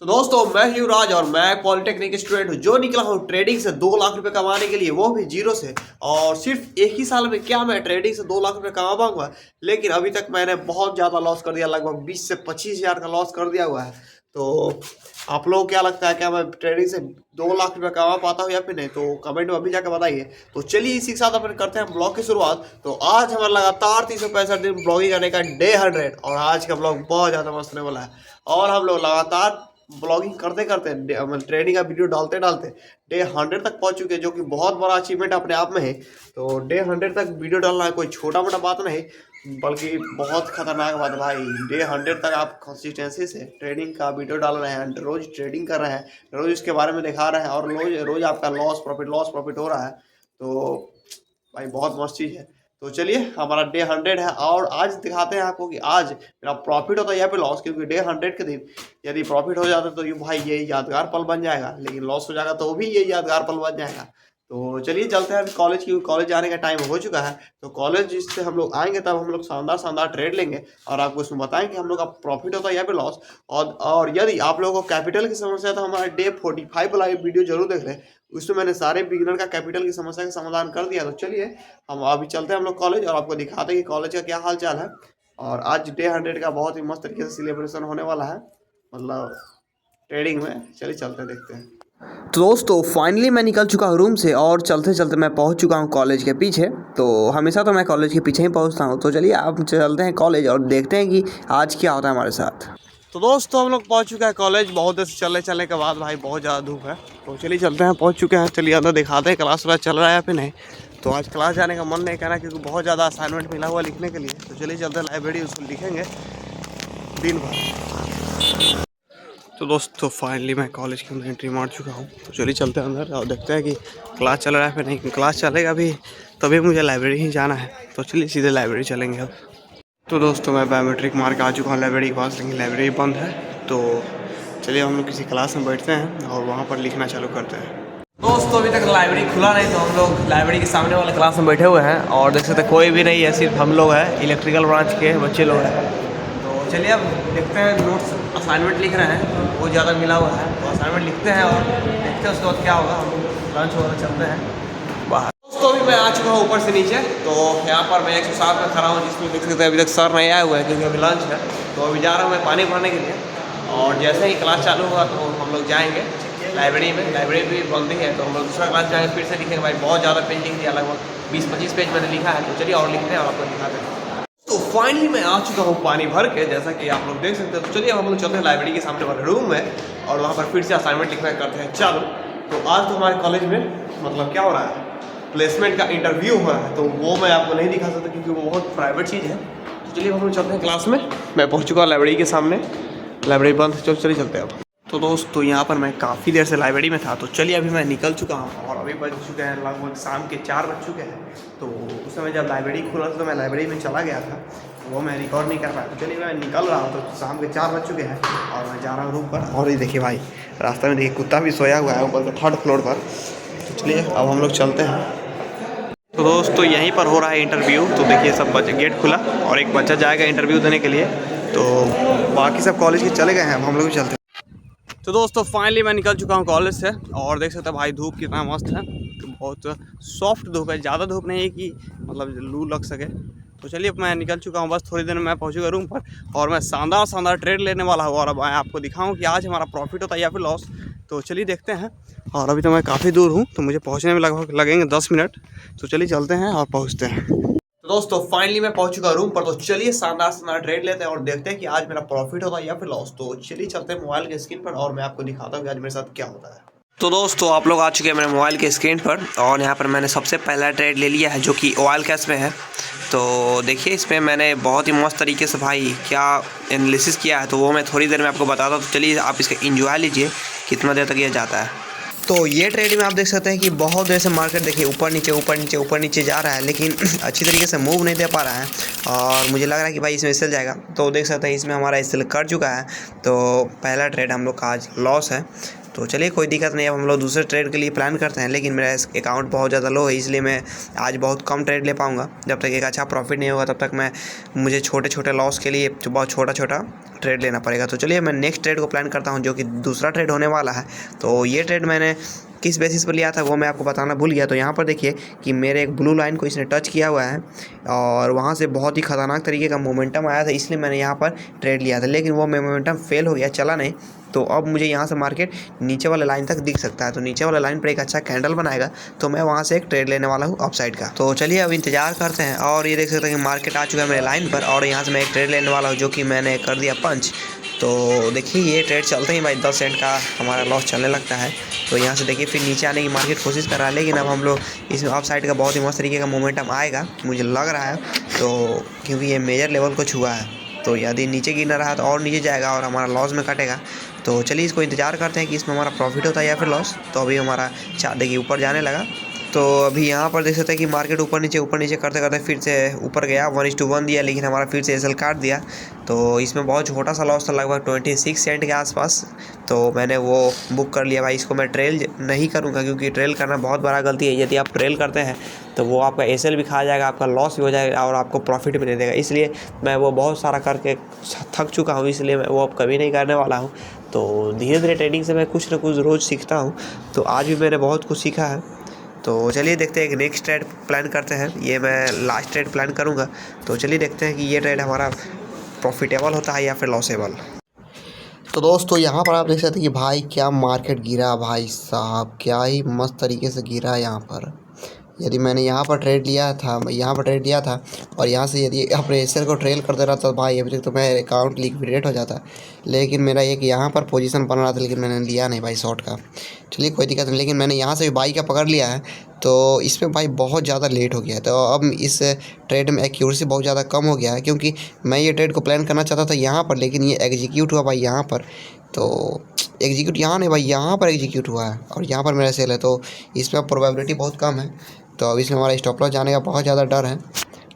तो दोस्तों मैं युवराज और मैं पॉलिटेक्निक स्टूडेंट हूँ जो निकला हूँ ट्रेडिंग से 2 लाख रुपए कमाने के लिए, वो भी जीरो से। और सिर्फ एक ही साल में क्या मैं ट्रेडिंग से 2 लाख रुपए कमा पाऊंगा? लेकिन अभी तक मैंने बहुत ज़्यादा लॉस कर दिया, लगभग 20 से 25 हज़ार का लॉस कर दिया हुआ है। तो आप लोगों को क्या लगता है, क्या मैं ट्रेडिंग से 2 लाख रुपए कमा पाता हूँ या फिर नहीं? तो कमेंट में अभी जाकर बताइए। तो चलिए इसी के साथ अपन करते हैं ब्लॉग की शुरुआत। तो आज हमारा लगातार 365 दिन ब्लॉगिंग करने का डे 100 और आज का ब्लॉग बहुत ज़्यादा मस्त होने वाला है। और हम लोग लगातार ब्लॉगिंग करते करते ट्रेनिंग का वीडियो डालते डालते डे 100 तक पहुंच चुके हैं, जो कि बहुत बड़ा अचीवमेंट अपने आप में है। तो डे 100 तक वीडियो डालना है कोई छोटा मोटा बात नहीं, बल्कि बहुत खतरनाक बात है भाई। डे 100 तक आप कंसिस्टेंसी से ट्रेडिंग का वीडियो डाल रहे हैं, रोज ट्रेडिंग कर रहे हैं, रोज इसके बारे में दिखा रहे हैं और रोज रोज आपका लॉस प्रॉफिट हो रहा है। तो भाई बहुत मस्त चीज़ है। तो चलिए हमारा डे 100 है और आज दिखाते हैं आपको कि आज मेरा प्रॉफिट होता है या फिर लॉस। क्योंकि डे 100 के दिन यदि प्रॉफिट हो जाता है तो ये भाई ये यादगार पल बन जाएगा, लेकिन लॉस हो जाएगा तो भी ये यादगार पल बन जाएगा। तो चलिए चलते हैं अभी कॉलेज की, कॉलेज जाने का टाइम हो चुका है। तो कॉलेज जिससे हम लोग आएंगे तब हम लोग शानदार शानदार ट्रेड लेंगे और आपको उसमें बताएंगे हम लोग का प्रॉफिट होता है या फिर लॉस। और यदि आप लोगों को कैपिटल की समस्या है तो हमारा डे 45 वाला वीडियो जरूर देख लें। उसमें मैंने सारे बिगिनर का कैपिटल की समस्या का समाधान कर दिया। तो चलिए हम अभी चलते हैं हम लोग कॉलेज और आपको दिखाते हैं कि कॉलेज का क्या हाल चाल है। और आज डे 100 का बहुत ही मस्त तरीके से सेलिब्रेशन होने वाला है, मतलब ट्रेडिंग में। चलिए चलते हैं, देखते हैं। तो दोस्तों फाइनली मैं निकल चुका हूँ रूम से और चलते चलते मैं पहुँच चुका हूँ कॉलेज के पीछे। तो हमेशा तो मैं कॉलेज के पीछे ही पहुँचता हूँ। तो चलिए आप चलते हैं कॉलेज और देखते हैं कि आज क्या होता है हमारे साथ। तो दोस्तों हम लोग पहुँच चुके हैं कॉलेज, बहुत देर से चलने के बाद भाई बहुत ज़्यादा धूप है। तो चलिए चलते हैं, पहुँच चुके हैं। चलिए अंदर दिखाते हैं क्लास वाला चल रहा है या फिर नहीं। तो आज क्लास जाने का मन नहीं कर रहा क्योंकि बहुत ज़्यादा असाइनमेंट मिला हुआ लिखने के लिए। तो चलिए चलते हैं लाइब्रेरी, उसको लिखेंगे दिन भर। तो दोस्तों फाइनली मैं कॉलेज के अंदर एंट्री मार चुका हूँ। तो चलिए चलते हैं अंदर और देखते हैं कि क्लास चल रहा है फिर नहीं। क्लास चलेगा भी तभी मुझे लाइब्रेरी ही जाना है। तो चलिए सीधे लाइब्रेरी चलेंगे अब। तो दोस्तों मैं बायोमेट्रिक मार के आ चुका हूँ लाइब्रेरी के पास, लेकिन लाइब्रेरी बंद है। तो चलिए हम लोग किसी क्लास में बैठते हैं और वहाँ पर लिखना चालू करते हैं। दोस्तों अभी तक लाइब्रेरी खुला नहीं, तो हम लोग लाइब्रेरी के सामने वाले क्लास में बैठे हुए हैं और देख सकते हैं कोई भी नहीं है, सिर्फ हम लोग हैं, इलेक्ट्रिकल ब्रांच के बच्चे लोग हैं। तो चलिए अब देखते हैं, नोट्स असाइनमेंट लिख रहे हैं, बहुत ज़्यादा मिला हुआ है। तो असाइनमेंट लिखते हैं और देखते हैं उसके बाद क्या होगा। हम लंच वगैरह चलते हैं बाहर। दोस्तों अभी मैं आ चुका हूँ ऊपर से नीचे। तो यहाँ पर मैं 107 में खड़ा हूँ, जिसमें देख सकते हैं अभी तक सर नहीं आए हुए हैं क्योंकि अभी लंच है। तो अभी जा रहा हूँ मैं पानी भरने के लिए और जैसे ही क्लास चालू होगा तो हम लोग जाएंगे लाइब्रेरी में। लाइब्रेरी भी बंद ही है तो हम लोग दूसरा क्लास जाएंगे, फिर से लिखेंगे। भाई बहुत ज़्यादा पेज लिख दिया, लगभग 20-25 पेज मैंने लिखा है। तो चलिए और लिखते हैं और आपको दिखाते हैं। तो फाइनली मैं आ चुका हूँ पानी भर के, जैसा कि आप लोग देख सकते हैं। तो चलिए हम लोग चलते हैं लाइब्रेरी के सामने वाले रूम में और वहाँ पर फिर से असाइनमेंट लिखना करते हैं चालू। तो आज तो हमारे कॉलेज में मतलब क्या हो रहा है, प्लेसमेंट का इंटरव्यू हो रहा है। तो वो मैं आपको नहीं दिखा सकता क्योंकि वो बहुत प्राइवेट चीज़ है। तो चलिए हम लोग चलते हैं क्लास में। मैं पहुँच चुका हूँ लाइब्रेरी के सामने, लाइब्रेरी बंद है। चलिए चलते हैं अब। तो दोस्तों यहाँ पर मैं काफ़ी देर से लाइब्रेरी में था। तो चलिए अभी मैं निकल चुका हूँ और अभी बज चुके हैं लगभग शाम के 4 बज चुके हैं। तो उस समय जब लाइब्रेरी खुला था तो मैं लाइब्रेरी में चला गया था, वो मैं रिकॉर्ड नहीं कर पाया। तो चलिए मैं निकल रहा हूँ, तो शाम के 4 बज चुके हैं और मैं जा रहा हूँ रूम पर। और ये देखिए भाई रास्ते में देखिए कुत्ता भी सोया हुआ है ऊपर के 3rd फ्लोर पर। तो चलिए अब हम लोग चलते हैं। तो दोस्तों यहीं पर हो रहा है इंटरव्यू। तो देखिए सब बच्चे, गेट खुला और एक बच्चा जाएगा इंटरव्यू देने के लिए। तो बाकी सब कॉलेज के चले गए हैं, अब हम लोग भी चलते हैं। तो दोस्तों फाइनली मैं निकल चुका हूँ कॉलेज से और देख सकते हैं भाई धूप कितना मस्त है। तो बहुत सॉफ्ट धूप है, ज़्यादा धूप नहीं है कि मतलब लू लग सके। तो चलिए मैं निकल चुका हूँ, बस थोड़ी देर में मैं पहुँचूँगा रूम पर और मैं शानदार ट्रेड लेने वाला हूँ। और अब मैं आपको दिखाऊँ कि आज हमारा प्रॉफिट होता है या फिर लॉस। तो चलिए देखते हैं। और अभी तो मैं काफ़ी दूर हूँ, तो मुझे पहुँचने में लगभग लगेंगे 10 मिनट। तो चलिए चलते हैं और पहुँचते हैं। तो दोस्तों फाइनली मैं पहुंच चुका रूम पर। तो चलिए शानदार ट्रेड लेते हैं और देखते हैं कि आज मेरा प्रॉफिट होता है या फिर लॉस। तो चलिए चलते हैं मोबाइल के स्क्रीन पर और मैं आपको दिखाता हूँ कि आज मेरे साथ क्या होता है। तो दोस्तों आप लोग आ चुके हैं मेरे मोबाइल के स्क्रीन पर और यहाँ पर मैंने सबसे पहला ट्रेड ले लिया है जो कि ऑयल कैश में है। तो देखिए इसमें मैंने बहुत ही मस्त तरीके से भाई क्या एनालिसिस किया है, तो वो मैं थोड़ी देर में आपको बताता हूँ। तो चलिए आप इसका इंजॉय लीजिए कितना देर तक ये जाता है। तो ये ट्रेड में आप देख सकते हैं कि बहुत देर से मार्केट देखिए ऊपर नीचे जा रहा है, लेकिन अच्छी तरीके से मूव नहीं दे पा रहा है और मुझे लग रहा है कि भाई इसमें सेल जाएगा। तो देख सकते हैं इसमें हमारा सेल कर चुका है। तो पहला ट्रेड हम लोग का आज लॉस है। तो चलिए कोई दिक्कत नहीं, अब हम लोग दूसरे ट्रेड के लिए प्लान करते हैं। लेकिन मेरा अकाउंट बहुत ज़्यादा लो है, इसलिए मैं आज बहुत कम ट्रेड ले पाऊँगा। जब तक एक अच्छा प्रॉफिट नहीं होगा तब तक मुझे छोटे छोटे लॉस के लिए बहुत छोटा छोटा ट्रेड लेना पड़ेगा। तो चलिए मैं नेक्स्ट ट्रेड को प्लान करता हूँ, जो कि दूसरा ट्रेड होने वाला है। तो ये ट्रेड मैंने किस बेसिस पर लिया था वो मैं आपको बताना भूल गया। तो यहाँ पर देखिए कि मेरे एक ब्लू लाइन को इसने टच किया हुआ है और वहाँ से बहुत ही ख़तरनाक तरीके का मोमेंटम आया था, इसलिए मैंने यहाँ पर ट्रेड लिया था। लेकिन वो मोमेंटम फेल हो गया, चला नहीं। तो अब मुझे यहाँ से मार्केट नीचे वाले लाइन तक दिख सकता है। तो नीचे वाले लाइन पर एक अच्छा कैंडल बनाएगा तो मैं वहाँ से एक ट्रेड लेने वाला हूँ अपसाइड का। तो चलिए अब इंतजार करते हैं। और ये देख सकते हैं कि मार्केट आ चुका है मेरे लाइन पर और यहाँ से मैं एक ट्रेड लेने वाला हूँ, जो कि मैंने कर दिया पंच। तो देखिए ये ट्रेड चलते ही भाई 10 सेंट का हमारा लॉस चलने लगता है। तो यहाँ से देखिए फिर नीचे आने की मार्केट कोशिश कर रहा है, लेकिन अब हम लोग इसमें अप साइड का बहुत ही मस्त तरीके का मोमेंटम आएगा मुझे लग रहा है। तो क्योंकि ये मेजर लेवल को छुआ है, तो यदि नीचे गिर ना रहा तो और नीचे जाएगा और हमारा लॉस में कटेगा। तो चलिए इसको इंतज़ार करते हैं कि इसमें हमारा प्रॉफिट होता है या फिर लॉस। तो अभी हमारा चार्ट देखिए ऊपर जाने लगा। तो अभी यहाँ पर देख सकते हैं कि मार्केट ऊपर नीचे करते करते फिर से ऊपर गया, 1:1 दिया, लेकिन हमारा फिर से एसएल काट दिया। तो इसमें बहुत छोटा सा लॉस था, लगभग 26 सेंट के आसपास। तो मैंने वो बुक कर लिया भाई। इसको मैं ट्रेल नहीं करूँगा क्योंकि ट्रेल करना बहुत बड़ा गलती है। यदि आप ट्रेल करते हैं तो वो आपका एसएल भी खा जाएगा, आपका लॉस भी हो जाएगा और आपको प्रॉफिट भी नहीं देगा। इसलिए मैं वो बहुत सारा करके थक चुका हूँ, इसलिए मैं वो अब कभी नहीं करने वाला हूँ। तो धीरे धीरे ट्रेडिंग से मैं कुछ ना कुछ रोज़ सीखता हूँ। तो आज भी मैंने बहुत कुछ सीखा है। तो चलिए देखते हैं, एक नेक्स्ट ट्रेड प्लान करते हैं। ये मैं लास्ट ट्रेड प्लान करूँगा। तो चलिए देखते हैं कि ये ट्रेड हमारा प्रॉफिटेबल होता है या फिर लॉसेबल। तो दोस्तों यहाँ पर आप देख सकते हैं कि भाई क्या मार्केट गिरा, भाई साहब क्या ही मस्त तरीके से गिरा यहाँ पर। यदि मैंने यहाँ पर ट्रेड लिया था और यहाँ से यदि अपने एसएल को ट्रेल कर दे रहा था तो भाई अभी तक तो मेरा अकाउंट लिक्विडेट हो जाता। लेकिन मेरा एक यहाँ पर पोजीशन बन रहा था, लेकिन मैंने लिया नहीं भाई शॉर्ट का। चलिए कोई दिक्कत नहीं, लेकिन मैंने यहाँ से भी बाई का पकड़ लिया है। तो इसमें भाई बहुत ज़्यादा लेट हो गया है। तो अब इस ट्रेड में एक्यूरेसी बहुत ज़्यादा कम हो गया है, क्योंकि मैं ये ट्रेड को प्लान करना चाहता था यहाँ पर, लेकिन ये एग्जीक्यूट हुआ भाई यहाँ पर। तो एग्जीक्यूट यहाँ नहीं भाई, यहाँ पर एग्जीक्यूट हुआ है और यहाँ पर मेरा सेल है। तो इसमें प्रोबेबिलिटी बहुत कम है। तो अब इसमें हमारा स्टॉप लॉस जाने का बहुत ज़्यादा डर है।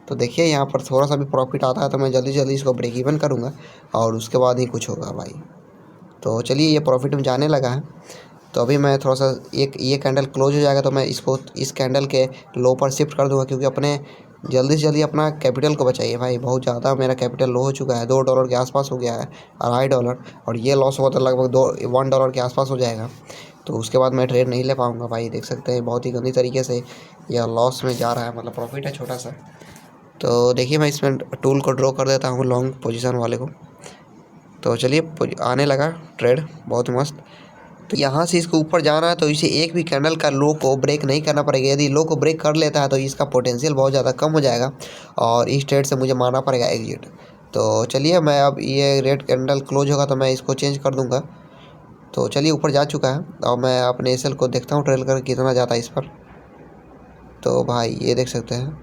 तो देखिए यहाँ पर थोड़ा सा भी प्रॉफिट आता है तो मैं जल्दी जल्दी इसको ब्रेक इवन करूँगा और उसके बाद ही कुछ होगा भाई। तो चलिए ये प्रॉफिट में जाने लगा है। तो अभी मैं थोड़ा सा ये कैंडल क्लोज हो जाएगा तो मैं इसको इस कैंडल के लो पर शिफ्ट कर दूँगा, क्योंकि अपने जल्दी से जल्दी अपना कैपिटल को बचाइए भाई। बहुत ज़्यादा मेरा कैपिटल लो हो चुका है, $2 के आसपास हो गया है, $2.5। और ये लॉस हुआ तो लगभग $1 के आसपास हो जाएगा। तो उसके बाद मैं ट्रेड नहीं ले पाऊँगा भाई। देख सकते हैं बहुत ही गंदी तरीके से यह लॉस में जा रहा है, मतलब प्रॉफिट है छोटा सा। तो देखिए मैं इसमें टूल को ड्रॉ कर देता हूँ लॉन्ग पोजीशन वाले को। तो चलिए आने लगा ट्रेड बहुत मस्त। तो यहाँ से इसको ऊपर जाना है तो इसे एक भी कैंडल का लो को ब्रेक नहीं करना पड़ेगा। यदि लो को ब्रेक कर लेता है तो इसका पोटेंशियल बहुत ज़्यादा कम हो जाएगा और इस ट्रेड से मुझे मारना पड़ेगा एग्जिट। तो चलिए मैं अब ये रेड कैंडल क्लोज होगा तो मैं इसको चेंज कर दूँगा। तो चलिए ऊपर जा चुका है और मैं अपने एसएल को देखता हूँ ट्रेल कर कितना जाता है इस पर। तो भाई ये देख सकते हैं,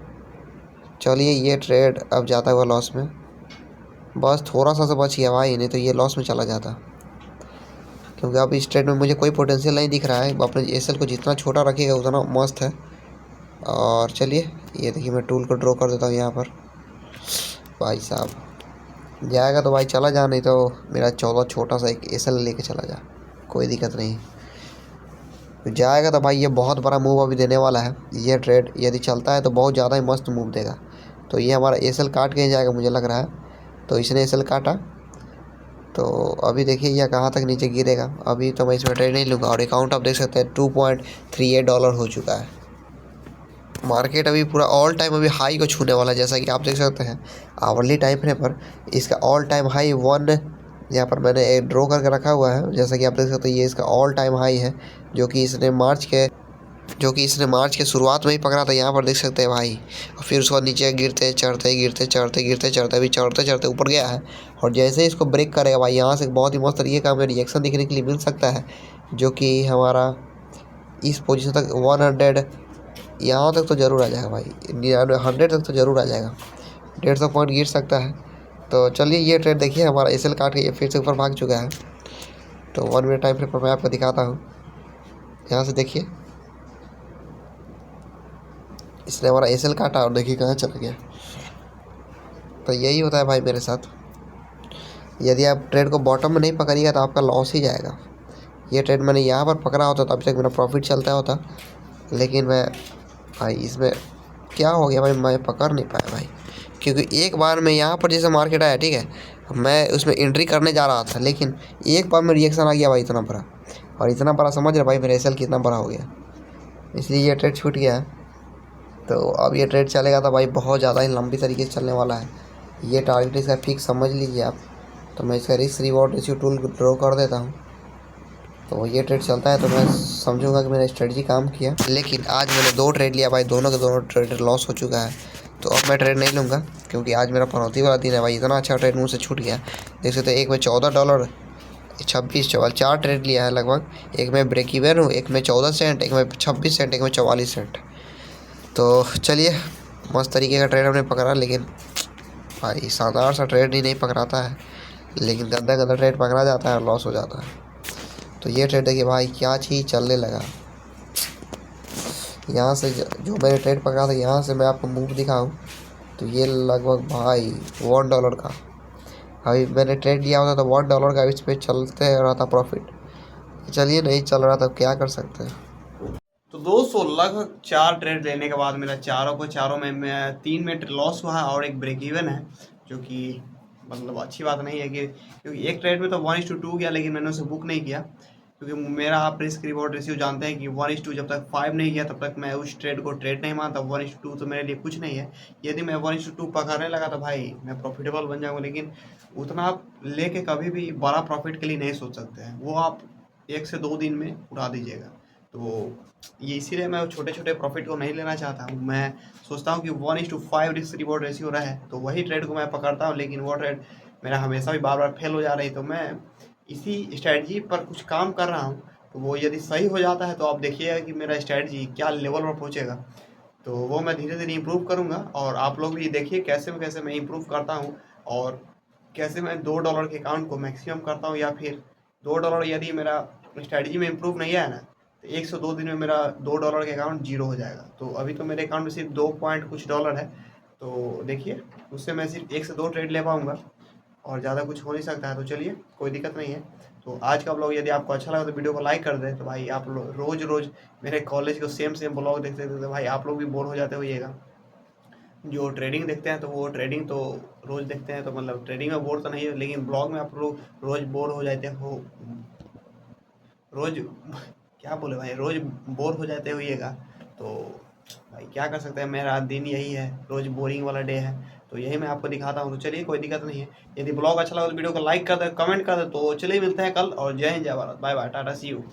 चलिए ये ट्रेड अब जाता हुआ लॉस में। बस थोड़ा सा से बच गया भाई, नहीं तो ये लॉस में चला जाता, क्योंकि अब इस ट्रेड में मुझे कोई पोटेंशियल नहीं दिख रहा है। अपने एसएल को जितना छोटा रखिएगा उतना मस्त है। और चलिए ये देखिए मैं टूल को ड्रॉ कर देता हूँ यहाँ पर। भाई साहब जाएगा तो भाई चला जा, नहीं तो मेरा 14 छोटा सा एक एसएल लेके चला जा, कोई दिक्कत नहीं। जाएगा तो भाई ये बहुत बड़ा मूव अभी देने वाला है। ये ट्रेड यदि चलता है तो बहुत ज़्यादा ही मस्त मूव देगा। तो ये हमारा एसएल काट के जाएगा मुझे लग रहा है। तो इसने एसएल काटा, तो अभी देखिए यह कहाँ तक नीचे गिरेगा। अभी तो मैं इसमें ट्रेड नहीं लूँगा। और अकाउंट आप देख सकते हैं $2.38 हो चुका है। मार्केट अभी पूरा ऑल टाइम अभी हाई को छूने वाला है, जैसा कि आप देख सकते हैं आवरली टाइम फ्रेम पर इसका ऑल टाइम हाई 1 यहाँ पर मैंने ड्रॉ करके रखा हुआ है। जैसा कि आप देख सकते हैं ये इसका ऑल टाइम हाई है, जो कि इसने मार्च के शुरुआत में ही पकड़ा था। यहाँ पर देख सकते हैं भाई, और फिर उसके बाद नीचे गिरते चढ़ते अभी चढ़ते ऊपर गया है। और जैसे ही इसको ब्रेक करेगा भाई यहाँ से बहुत ही मस्त तरीके का हमें रिएक्शन देखने के लिए मिल सकता है, जो कि हमारा इस पोजीशन तक 100 यहाँ तक तो ज़रूर आ जाएगा भाई, 100 तक तो ज़रूर आ जाएगा। 150 पॉइंट गिर सकता है। तो चलिए ये ट्रेड देखिए हमारा एसएल काट के ये फिर से ऊपर भाग चुका है। तो 1 मिनट टाइम फ्रेम पर मैं आपको दिखाता हूँ। यहाँ से देखिए इसने हमारा एसएल काटा और देखिए कहाँ चला गया। तो यही होता है भाई मेरे साथ। यदि आप ट्रेड को बॉटम में नहीं पकड़िएगा तो आपका लॉस ही जाएगा। ये ट्रेड मैंने यहाँ पर पकड़ा होता तो अभी तक मेरा प्रॉफिट चलता होता, लेकिन मैं भाई इसमें क्या हो गया भाई, मैं पकड़ नहीं पाया भाई। क्योंकि एक बार मैं यहाँ पर जैसे मार्केट आया, ठीक है, मैं उसमें एंट्री करने जा रहा था, लेकिन एक बार में रिएक्शन आ गया भाई इतना बड़ा, और इतना बड़ा समझ रहे भाई मेरा एसएल कितना बड़ा हो गया, इसलिए ये ट्रेड छूट गया। तो अब ये ट्रेड चलेगा तो भाई बहुत ज़्यादा ही लंबी तरीके से चलने वाला है। ये टारगेट इसका फिक्स समझ लीजिए आप। तो मैं इसका risk reward ratio tool draw कर देता हूँ। तो ये ट्रेड चलता है तो मैं समझूंगा कि मेरा स्ट्रेटजी काम किया। लेकिन आज मैंने 2 ट्रेड लिया भाई, दोनों के दोनों ट्रेड लॉस हो चुका है। तो अब मैं ट्रेड नहीं लूँगा, क्योंकि आज मेरा पनौती वाला दिन है भाई। इतना अच्छा ट्रेड मुझसे छूट गया। देख सकते एक में $14 26 4 ट्रेड लिया है लगभग। एक में ब्रेक इवन हूँ, एक में 14 सेंट, एक में 26 सेंट, एक में 44 सेंट। तो चलिए, मस्त तरीके का ट्रेड हमने पकड़ा। लेकिन भाई शानदार सा ट्रेड ही नहीं पकड़ाता है, लेकिन गंदा गंदा ट्रेड पकड़ा जाता है और लॉस हो जाता है। तो ये ट्रेड देखिए भाई क्या चीज़ चलने लगा। यहाँ से जो मैंने ट्रेड पकड़ा था, यहाँ से मैं आपको मूव दिखाऊँ तो ये लगभग भाई $1 का। अभी मैंने ट्रेड लिया होता तो $1 का इस पर चलते रहा था प्रॉफिट। चलिए नहीं चल रहा था, क्या कर सकते हैं। तो दोस्तों लगभग 4 ट्रेड लेने के बाद मेरा चारों में 3 में लॉस हुआ है और एक ब्रेक इवन है, जो कि मतलब अच्छी बात नहीं है कि, क्योंकि एक ट्रेड में तो 1:2 गया, लेकिन मैंने उसे बुक नहीं किया, क्योंकि मेरा आप रिस्क रिवॉर्ड रेशियो जानते हैं कि 1:2 जब तक 5 नहीं गया तब तक मैं उस ट्रेड को ट्रेड नहीं मानता। 1:2 तो मेरे लिए कुछ नहीं है। यदि मैं 1:2 पकड़ने लगा तो भाई मैं प्रॉफिटेबल बन जाऊँगा, लेकिन उतना आप लेके कभी भी बड़ा प्रॉफिट के लिए नहीं सोच सकते हैं। वो आप 1 से 2 दिन में उड़ा दीजिएगा। तो ये इसीलिए मैं छोटे छोटे प्रॉफिट को नहीं लेना चाहता हूँ। मैं सोचता हूँ कि 1:5 रिस्क रिवॉर्ड रेशियो रहे तो वही ट्रेड को मैं पकड़ता हूँ, लेकिन वो ट्रेड मेरा हमेशा भी बार बार फेल हो जा रही। तो मैं इसी स्ट्रैटेजी पर कुछ काम कर रहा हूँ। तो वो यदि सही हो जाता है तो आप देखिएगा कि मेरा स्ट्रैटेजी क्या लेवल पर पहुँचेगा। तो वो मैं धीरे धीरे इम्प्रूव करूँगा, और आप लोग भी देखिए कैसे मैं इम्प्रूव करता हूँ, और कैसे मैं $2 के अकाउंट को मैक्सिमम करता हूँ, या फिर $2 यदि मेरा स्ट्रैटेजी में इम्प्रूव नहीं आया ना, तो 1 से 2 दिन में मेरा $2 के अकाउंट जीरो हो जाएगा। तो अभी तो मेरे अकाउंट में सिर्फ 2 पॉइंट कुछ डॉलर है। तो देखिए उससे मैं सिर्फ 1 से 2 ट्रेड ले पाऊँगा, और ज़्यादा कुछ हो नहीं सकता है। तो चलिए कोई दिक्कत नहीं है। तो आज का ब्लॉग यदि आपको अच्छा लगा तो वीडियो को लाइक कर दें। तो भाई आप लोग रोज़ रोज़ मेरे कॉलेज को सेम ब्लॉग देखते थे तो भाई आप लोग भी बोर हो जाते होइएगा। जो ट्रेडिंग देखते हैं तो वो ट्रेडिंग तो रोज़ देखते हैं, तो मतलब ट्रेडिंग में बोर तो नहीं है, लेकिन ब्लॉग में आप लोग रोज़ बोर हो जाते हो, रोज़ क्या बोले भाई, रोज़ बोर हो जाते होइएगा। तो भाई क्या कर सकते हैं, मेरा दिन यही है, रोज़ बोरिंग वाला डे है। तो यही मैं आपको दिखाता हूँ। तो चलिए कोई दिक्कत नहीं है। यदि ब्लॉग अच्छा लगा तो वीडियो को लाइक कर दे, कमेंट कर दे। तो चलिए मिलते हैं कल, और जय हिंद जय Bharat, bye bye, tata see you.